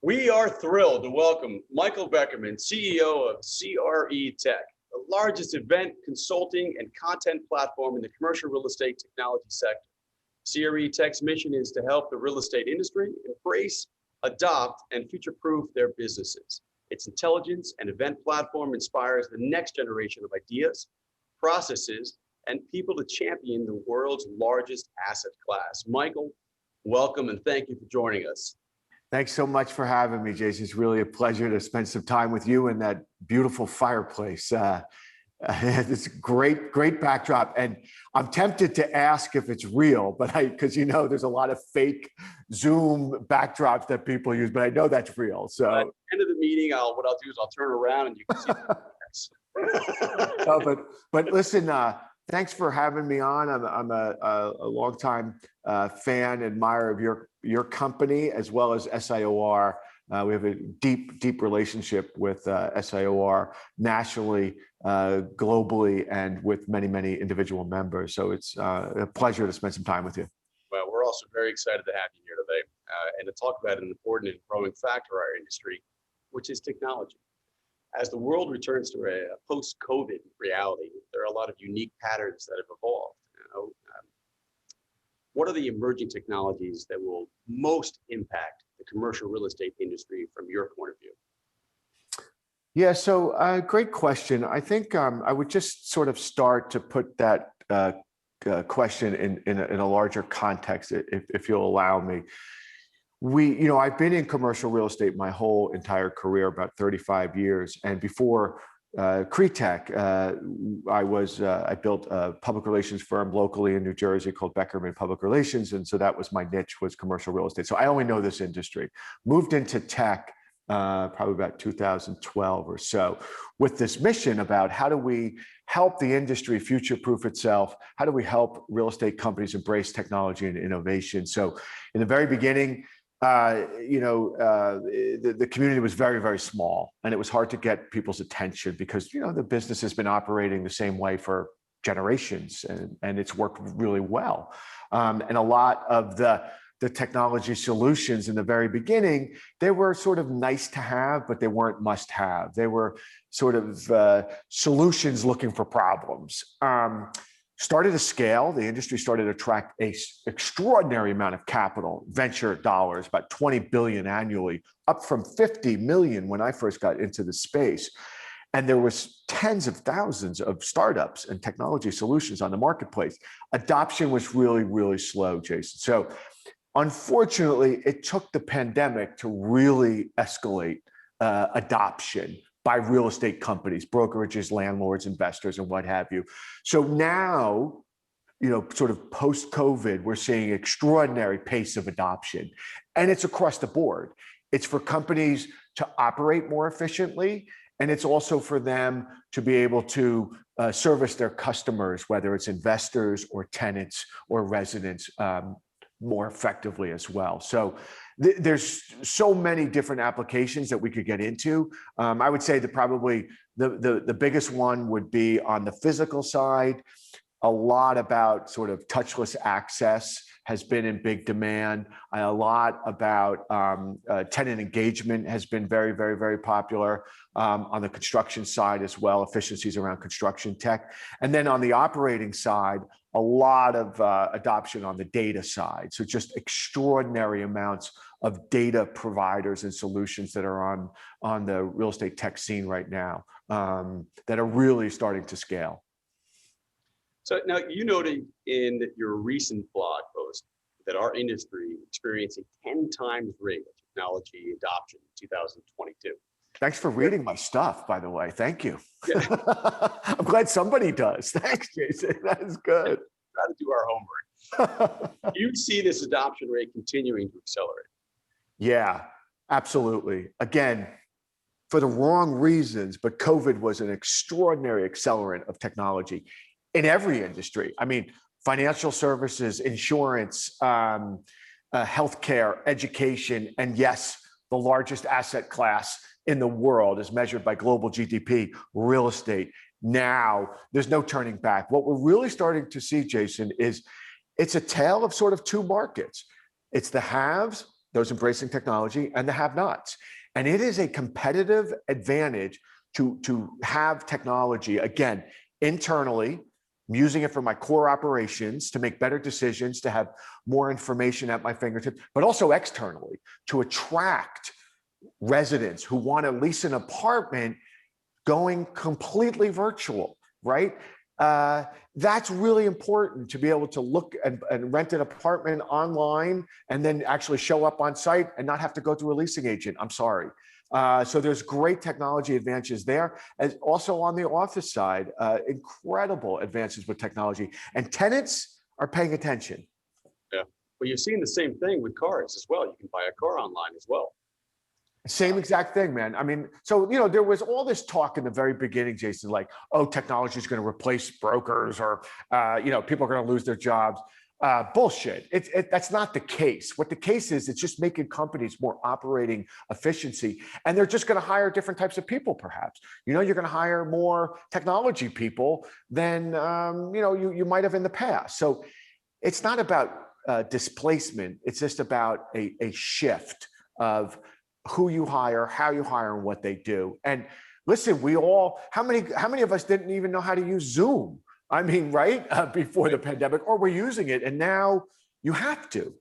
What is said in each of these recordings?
We are thrilled to welcome Michael Beckerman, CEO of CREtech, the largest event, consulting, and content platform in the commercial real estate technology sector. CREtech's mission is to help the real estate industry embrace, adopt, and future-proof their businesses. Its intelligence and event platform inspires the next generation of ideas, processes, and people to champion the world's largest asset class. Michael, welcome and thank you for joining us. Thanks so much for having me, Jason. It's really a pleasure to spend some time with you in that beautiful fireplace. It's a great backdrop. And I'm tempted to ask if it's real, but because there's a lot of fake Zoom backdrops that people use, but I know that's real. So at the end of the meeting, what I'll do is I'll turn around and you can see the no, but listen, thanks for having me on. I'm a longtime fan, admirer of your company as well as SIOR. We have a deep relationship with SIOR nationally, globally, and with many individual members. So it's a pleasure to spend some time with you. Well, we're also very excited to have you here today and to talk about an important and growing factor of our industry, which is technology. As the world returns to a post-COVID reality, there are a lot of unique patterns that have evolved. What are the emerging technologies that will most impact the commercial real estate industry from your point of view? Yeah, so great question. I think I would just sort of start to put that question in a larger context, if you'll allow me. I've been in commercial real estate my whole entire career, about 35 years. And before CREtech, I built a public relations firm locally in New Jersey called Beckerman Public Relations. And so that was my niche, was commercial real estate. So I only know this industry. Moved into tech probably about 2012 or so, with this mission about how do we help the industry future-proof itself? How do we help real estate companies embrace technology and innovation? So in the very beginning, the community was very small, and it was hard to get people's attention because the business has been operating the same way for generations, and it's worked really well. And a lot of the technology solutions in the very beginning, they were sort of nice to have, but they weren't must have. They were sort of solutions looking for problems. Started to scale, the industry started to attract an extraordinary amount of capital, venture dollars, about 20 billion annually, up from 50 million when I first got into the space. And there was tens of thousands of startups and technology solutions on the marketplace. Adoption was really slow, Jason. So unfortunately, it took the pandemic to really escalate adoption by real estate companies, brokerages, landlords, investors, and what have you. So now, sort of post-COVID, we're seeing extraordinary pace of adoption. And it's across the board. It's for companies to operate more efficiently, and it's also for them to be able to service their customers, whether it's investors or tenants or residents, more effectively as well. So there's so many different applications that we could get into. I would say that probably the biggest one would be on the physical side. A lot about sort of touchless access has been in big demand. A lot about tenant engagement has been very popular on the construction side as well, efficiencies around construction tech. And then on the operating side, a lot of adoption on the data side. So just extraordinary amounts of data providers and solutions that are on the real estate tech scene right now that are really starting to scale. So now you noted in your recent blog post that our industry experienced a 10 times rate of technology adoption in 2022. Thanks for reading my stuff, by the way. Thank you. Yeah. I'm glad somebody does. Thanks, Jason. That is good. Try to do our homework. You see this adoption rate continuing to accelerate? Yeah, absolutely. Again, for the wrong reasons, but COVID was an extraordinary accelerant of technology in every industry. I mean, financial services, insurance, healthcare, education, and yes, the largest asset class in the world as measured by global GDP, real estate. Now, there's no turning back. What we're really starting to see, Jason, is it's a tale of sort of two markets. It's the haves those embracing technology, and the have-nots. And it is a competitive advantage to have technology, again, internally, I'm using it for my core operations to make better decisions, to have more information at my fingertips, but also externally to attract residents who want to lease an apartment going completely virtual, right? That's really important to be able to look and rent an apartment online and then actually show up on site and not have to go through a leasing agent. I'm sorry. So there's great technology advances there. And also on the office side, incredible advances with technology. And tenants are paying attention. Yeah. Well, you're seeing the same thing with cars as well. You can buy a car online as well. Same exact thing, man. I mean, so, you know, there was all this talk in the very beginning, Jason, like, oh, technology is going to replace brokers or, you know, people are going to lose their jobs. Bullshit. That's not the case. What the case is, it's just making companies more operating efficiency. And they're just going to hire different types of people, perhaps. You know, you're going to hire more technology people than, you know, you might have in the past. So it's not about displacement. It's just about a shift of who you hire, how you hire, and what they do. And listen, we all, how many of us didn't even know how to use Zoom? I mean, right, before the pandemic, or we're using it, and now you have to.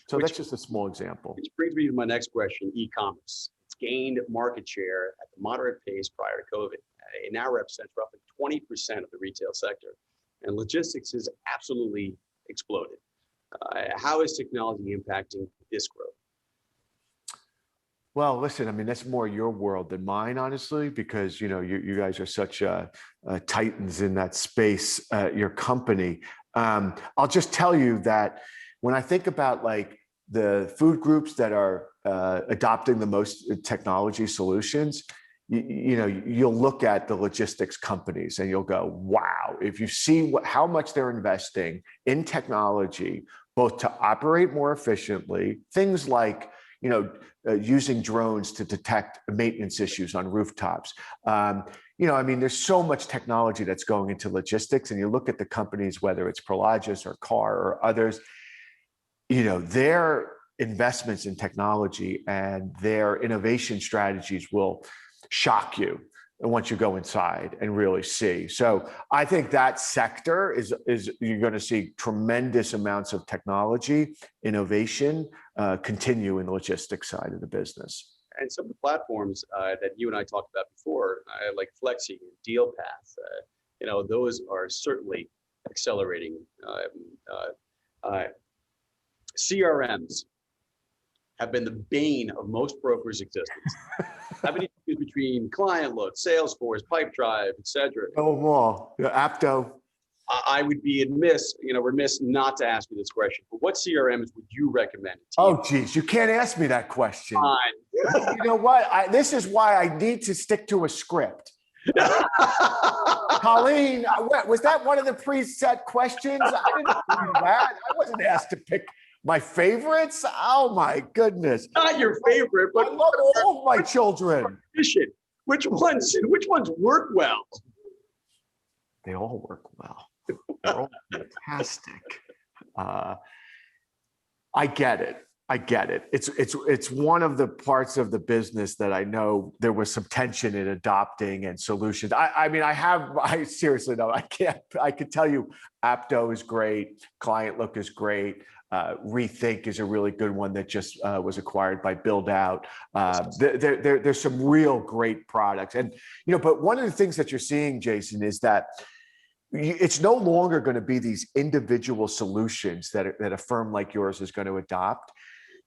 So that's just a small example. Which brings me to my next question, e-commerce. It's gained market share at the moderate pace prior to COVID. It now represents roughly 20% of the retail sector, and logistics has absolutely exploded. How is technology impacting this growth? Well, listen, I mean, that's more your world than mine, honestly, because, you know, you guys are such titans in that space, your company. I'll just tell you that when I think about like the food groups that are adopting the most technology solutions, you know, you'll look at the logistics companies and you'll go, wow, if you see how much they're investing in technology, both to operate more efficiently, things like, you know, using drones to detect maintenance issues on rooftops. You know, I mean, there's so much technology that's going into logistics, and you look at the companies, whether it's Prologis or Car or others, you know, their investments in technology and their innovation strategies will shock you once you go inside and really see. So I think that sector is you're going to see tremendous amounts of technology, innovation continue in the logistics side of the business. And some of the platforms that you and I talked about before, like Flexi and DealPath, you know, those are certainly accelerating. CRMs have been the bane of most brokers' existence. I've been between ClientLook, Salesforce, Pipedrive, etc. Oh, well, Apto. I would be remiss not to ask you this question. But what CRMs would you recommend? Oh, geez, you can't ask me that question. Fine. You know what? This is why I need to stick to a script. Colleen, was that one of the preset questions? I didn't do that. I wasn't asked to pick my favorites. Oh my goodness! Not your favorite, but I love all of my children. Which ones work well? They all work well. They're all fantastic. I get it. I get it. It's one of the parts of the business that I know there was some tension in adopting and solutions. I mean, I seriously know, I could tell you Apto is great. ClientLook is great. Rethink is a really good one that just was acquired by Build Out. There's some real great products. And, you know, but one of the things that you're seeing, Jason, is that it's no longer going to be these individual solutions that a firm like yours is going to adopt.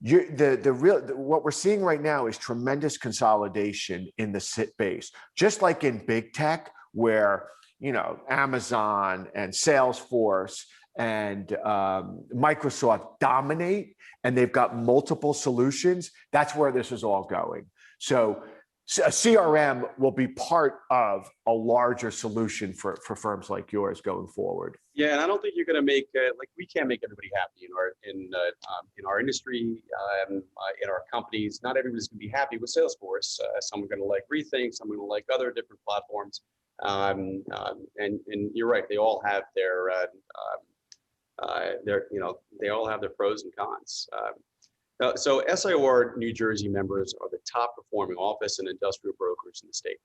What we're seeing right now is tremendous consolidation in the SIT base, just like in big tech, where, you know, Amazon and Salesforce and Microsoft dominate, and they've got multiple solutions. That's where this is all going. So a CRM will be part of a larger solution for firms like yours going forward. Yeah, and I don't think you're going to make we can't make everybody happy in our industry, in our companies. Not everybody's going to be happy with Salesforce. Some are going to like Rethink. Some are going to like other different platforms. And you're right; they all have they all have their pros and cons. So SIOR New Jersey members are the top performing office and industrial brokers in the state.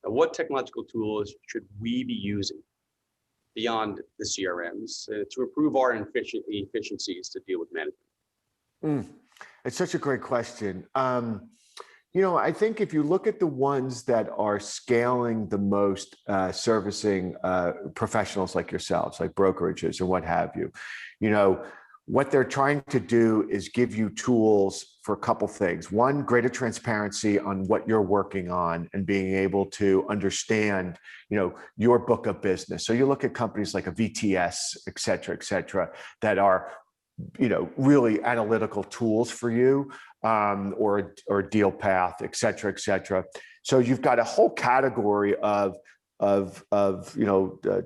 Now, what technological tools should we be using beyond the CRMs to improve our efficiencies to deal with management? It's such a great question. I think if you look at the ones that are scaling the most, servicing professionals like yourselves, like brokerages or what have you, what they're trying to do is give you tools for a couple things. One, greater transparency on what you're working on and being able to understand, your book of business. So you look at companies like a VTS, et cetera, that are, really analytical tools for you, or deal path, et cetera. So you've got a whole category of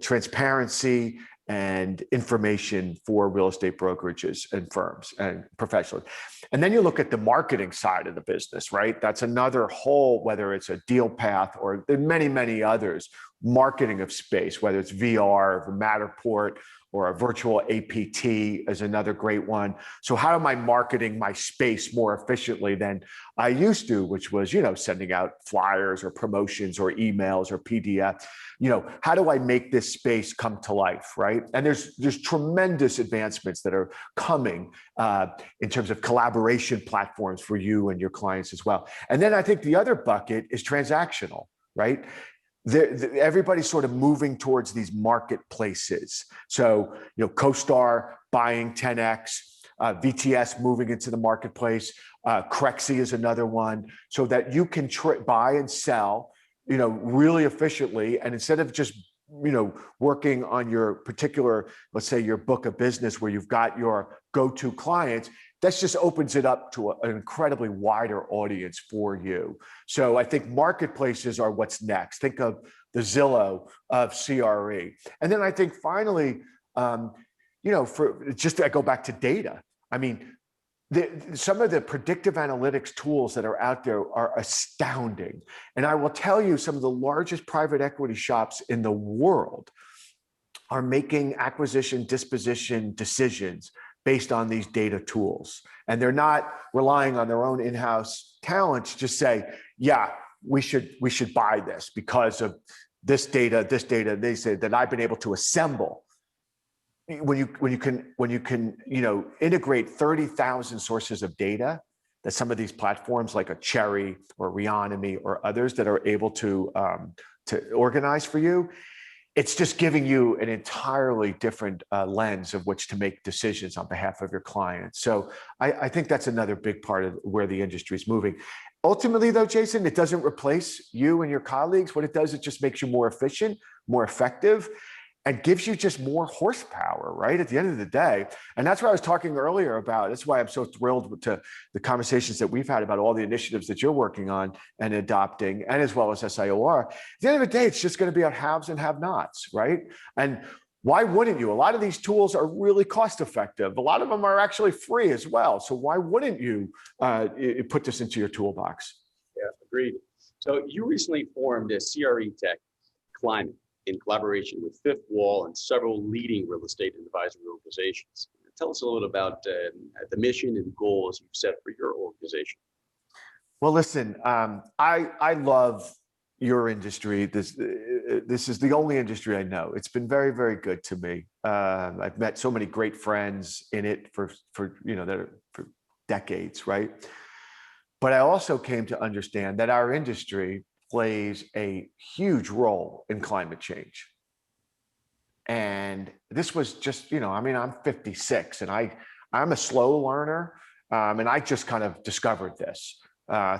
transparency and information for real estate brokerages and firms and professionals. And then you look at the marketing side of the business, right? That's another whole, whether it's a deal path or many others, marketing of space, whether it's VR, Matterport, or a virtual APT is another great one. So how am I marketing my space more efficiently than I used to, which was, sending out flyers or promotions or emails or PDF? How do I make this space come to life, right? And there's tremendous advancements that are coming in terms of collaboration platforms for you and your clients as well. And then I think the other bucket is transactional, right? Everybody's sort of moving towards these marketplaces. So, CoStar buying 10X, VTS moving into the marketplace, CREtech is another one, so that you can buy and sell, really efficiently. And instead of just, working on your particular, let's say your book of business where you've got your go-to clients, that just opens it up to an incredibly wider audience for you. So I think marketplaces are what's next. Think of the Zillow of CRE. And then I think finally, I go back to data. I mean, some of the predictive analytics tools that are out there are astounding. And I will tell you, some of the largest private equity shops in the world are making acquisition, disposition decisions based on these data tools. And they're not relying on their own in-house talent to just say, yeah, we should buy this because of this data, they say that I've been able to assemble. When you can integrate 30,000 sources of data that some of these platforms like a Cherry or Reonomy or others that are able to organize for you, it's just giving you an entirely different lens of which to make decisions on behalf of your clients. So I think that's another big part of where the industry is moving. Ultimately, though, Jason, it doesn't replace you and your colleagues. What it does, it just makes you more efficient, more effective, and gives you just more horsepower, right? At the end of the day. And that's what I was talking earlier about. That's why I'm so thrilled to the conversations that we've had about all the initiatives that you're working on and adopting, and as well as SIOR. At the end of the day, it's just going to be about haves and have-nots, right? And why wouldn't you? A lot of these tools are really cost effective. A lot of them are actually free as well. So why wouldn't you put this into your toolbox? Yeah, agreed. So you recently formed a CREtech Climate in collaboration with Fifth Wall and several leading real estate and advisory organizations. Tell us a little about the mission and goals you've set for your organization. Well, listen, I love your industry. This is the only industry I know. It's been very, very good to me. I've met so many great friends in it for decades, right? But I also came to understand that our industry plays a huge role in climate change. And this was just, I'm 56 and I'm a slow learner. And I just kind of discovered this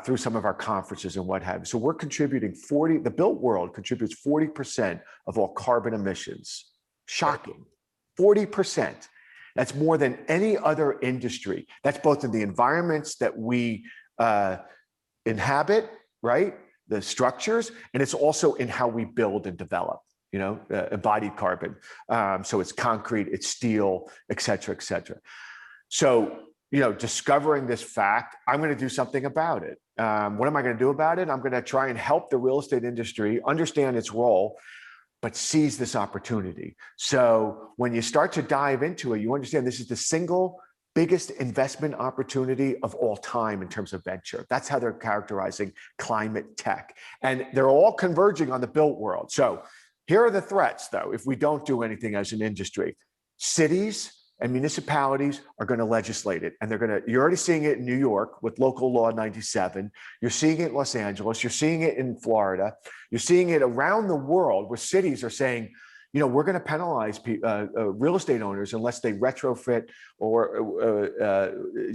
through some of our conferences and what have you. So we're contributing the built world contributes 40% of all carbon emissions. Shocking, 40%. That's more than any other industry. That's both in the environments that we inhabit, right? The structures, and it's also in how we build and develop, embodied carbon. So it's concrete, it's steel, et cetera, et cetera. So, discovering this fact, I'm going to do something about it. What am I going to do about it? I'm going to try and help the real estate industry understand its role, but seize this opportunity. So when you start to dive into it, you understand this is the single biggest investment opportunity of all time in terms of venture. That's how they're characterizing climate tech. And they're all converging on the built world. So here are the threats, though, if we don't do anything as an industry. Cities and municipalities are going to legislate it. And you're already seeing it in New York with Local Law 97. You're seeing it in Los Angeles. You're seeing it in Florida. You're seeing it around the world where cities are saying, we're going to penalize real estate owners unless they retrofit or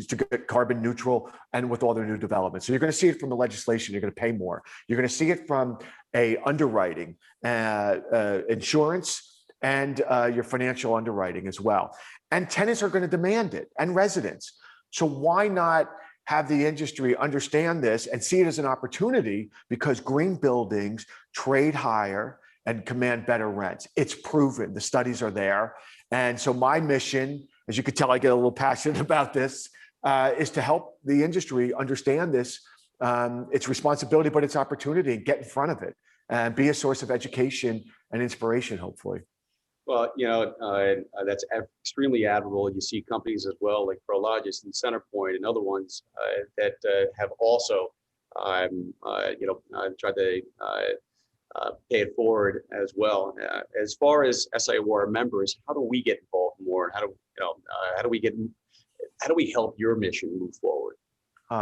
to get carbon neutral and with all their new developments. So you're going to see it from the legislation. You're going to pay more. You're going to see it from a underwriting, insurance, and your financial underwriting as well. And tenants are going to demand it, and residents. So why not have the industry understand this and see it as an opportunity, because green buildings trade higher and command better rents. It's proven, the studies are there. And so my mission, as you could tell, I get a little passionate about this, is to help the industry understand this, its responsibility, but its opportunity, and get in front of it and be a source of education and inspiration, hopefully. Well, that's extremely admirable. You see companies as well, like Prologis and Centerpoint and other ones that have also, tried to pay it forward as well. As far as SIOR members, how do we get involved more? And how do we help your mission move forward?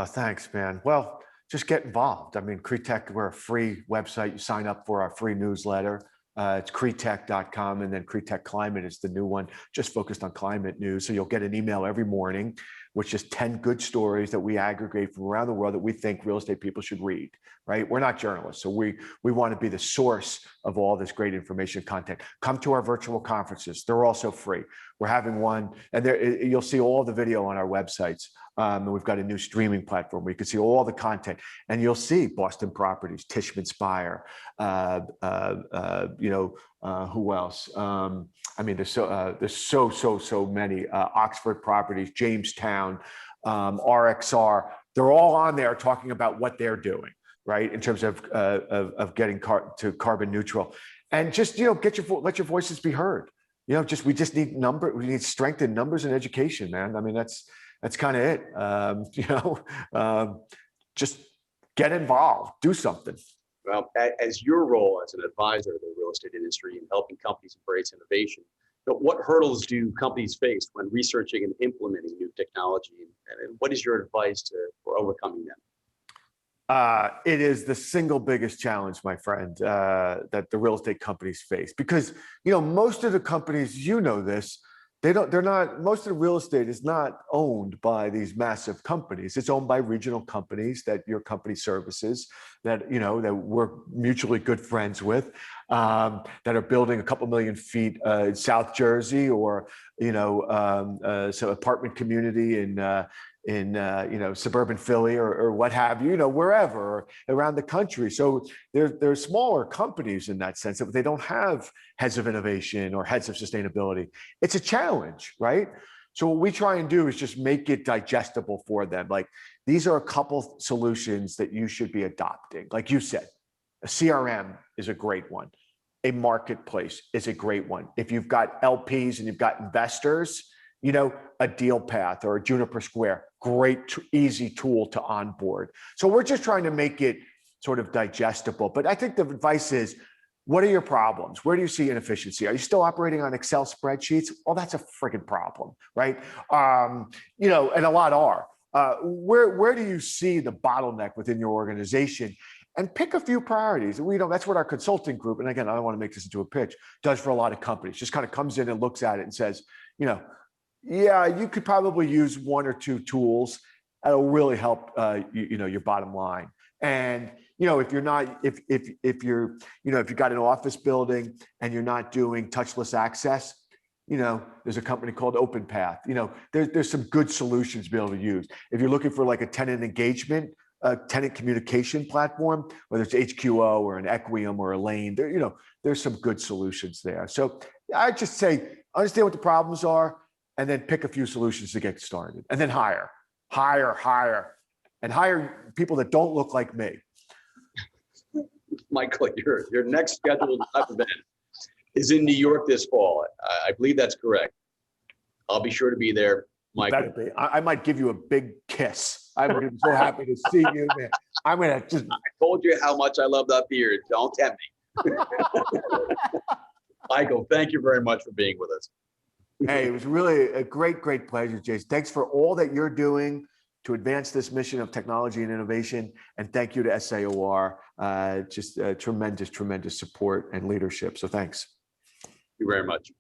Thanks, man. Well, just get involved. I mean, CREtech, we're a free website. You sign up for our free newsletter. It's CREtech.com, and then CREtech Climate is the new one, just focused on climate news. So you'll get an email every morning, which is 10 good stories that we aggregate from around the world that we think real estate people should read, right? We're not journalists, so we want to be the source of all this great information content. Come to our virtual conferences. They're also free. We're having one, and you'll see all the video on our websites. And we've got a new streaming platform where you can see all the content, and you'll see Boston Properties, Tishman Speyer, who else? I mean, there's so many, Oxford Properties, Jamestown, RXR. They're all on there talking about what they're doing, right, in terms of getting to carbon neutral, and just let your voices be heard. We just need we need strength in numbers and education, man. I mean, that's kind of it. Just get involved, do something. Well, as your role as an advisor to the real estate industry and helping companies embrace innovation, what hurdles do companies face when researching and implementing new technology, and what is your advice for overcoming them? It is the single biggest challenge, my friend, that the real estate companies face, because most of the companies, this, most of the real estate is not owned by these massive companies. It's owned by regional companies that your company services, that we're mutually good friends with, that are building a couple million feet in South Jersey, or some apartment community in suburban Philly, or what have you, wherever around the country. So they're smaller companies in that sense, that they don't have heads of innovation or heads of sustainability. It's a challenge, right? So what we try and do is just make it digestible for them. Like, these are a couple solutions that you should be adopting. Like you said, a CRM is a great one. A marketplace is a great one. If you've got LPs and you've got investors, a Deal Path or a Juniper Square, great, easy tool to onboard. So we're just trying to make it sort of digestible. But I think the advice is, what are your problems? Where do you see inefficiency? Are you still operating on Excel spreadsheets? Well, that's a friggin' problem, right? And a lot are. Where do you see the bottleneck within your organization? And pick a few priorities. That's what our consulting group, and again, I don't want to make this into a pitch, does for a lot of companies. Just kind of comes in and looks at it and says, yeah, you could probably use one or two tools that'll really help your bottom line. And if you've got an office building and you're not doing touchless access, there's a company called OpenPath. There's some good solutions to be able to use. If you're looking for like a tenant engagement, a tenant communication platform, whether it's HQO or an Equium or a Lane, there's some good solutions there. So I just say, understand what the problems are, and then pick a few solutions to get started, and then hire, and hire people that don't look like me. Michael, your next scheduled event is in New York this fall. I believe that's correct. I'll be sure to be there. Michael. Better be. I might give you a big kiss. I'm so happy to see you, man. I'm gonna just. I told you how much I love that beard. Don't tempt me. Michael, thank you very much for being with us. Hey, it was really a great pleasure, Jason. Thanks for all that you're doing to advance this mission of technology and innovation. And thank you to SIOR. Just tremendous support and leadership. So thanks. Thank you very much.